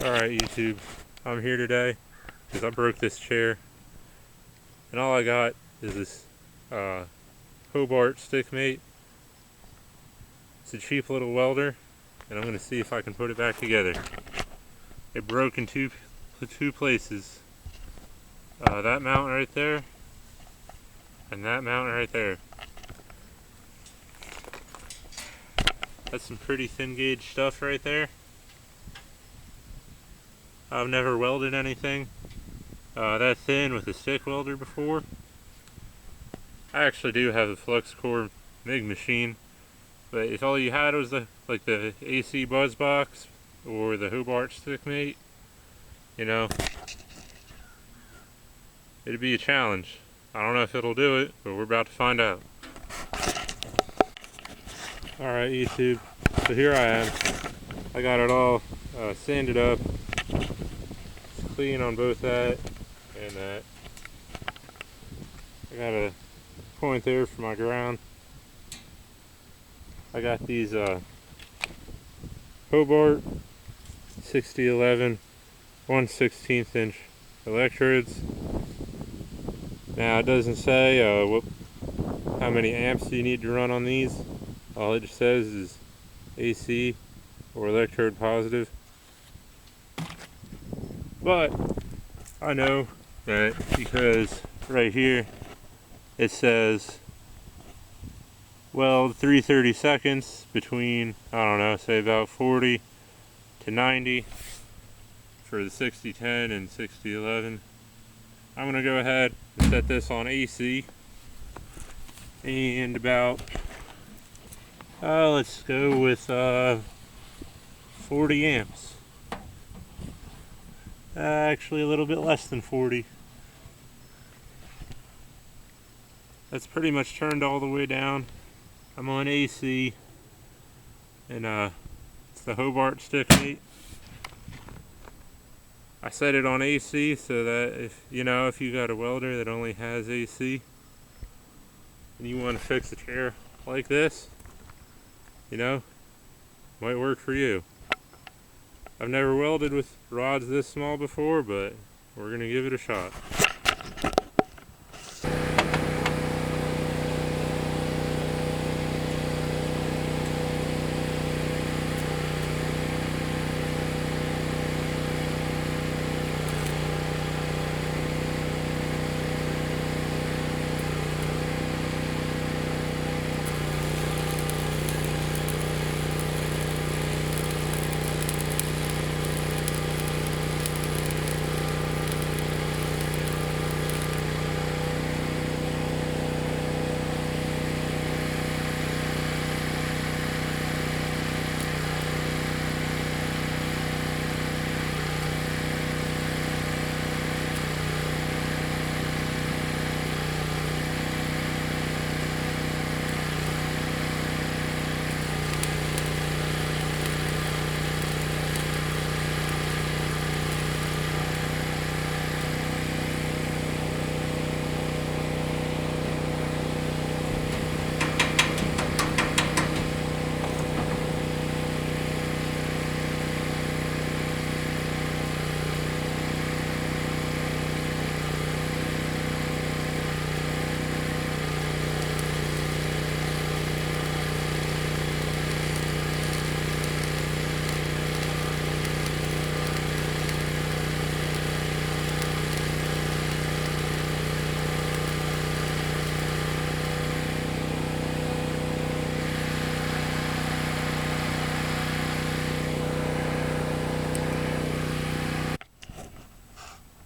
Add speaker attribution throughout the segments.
Speaker 1: Alright YouTube, I'm here today because I broke this chair and all I got is this Hobart Stickmate. It's a cheap little welder and I'm going to see if I can put it back together. It broke in two places. That mount right there and that mount right there. That's some pretty thin gauge stuff right there. I've never welded anything that thin with a stick welder before. I actually do have a flux core MIG machine, but if all you had was the AC buzz box or the Hobart Stickmate, you know, it'd be a challenge. I don't know if it'll do it, but we're about to find out. Alright YouTube, so here I am. I got it all sanded up. It's clean on both that and that. I got a point there for my ground. I got these Hobart 6011 1/16 inch electrodes. Now it doesn't say how many amps you need to run on these. All it just says is AC or electrode positive. But I know that because right here it says weld 330 seconds between, I don't know, say about 40 to 90 for the 6010 and 6011. I'm gonna go ahead and set this on AC and about let's go with 40 amps. Actually a little bit less than 40. That's pretty much turned all the way down. I'm on AC and it's the Hobart Stickmate. I set it on AC so that if you got a welder that only has AC and you want to fix a chair like this, might work for you. I've never welded with rods this small before, but we're gonna give it a shot.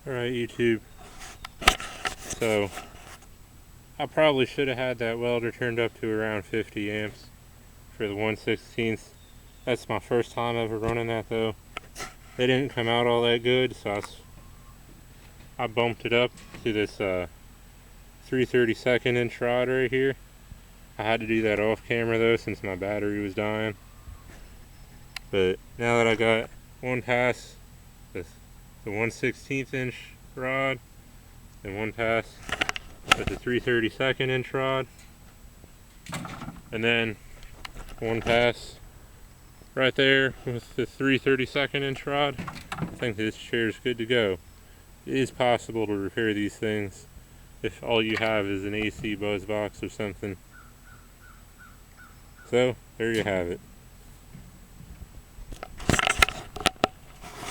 Speaker 1: Alright YouTube, so I probably should have had that welder turned up to around 50 amps for the 1/16. That's my first time ever running that though. They didn't come out all that good, so I bumped it up to this 3/32 inch rod right here. I had to do that off camera though since my battery was dying. But now that I got one pass with the 1/16 inch rod and one pass with the 3/32 inch rod, and then one pass right there with the 3/32 inch rod, think this chair is good to go. It is possible to repair these things if all you have is an AC buzz box or something. So, there you have it.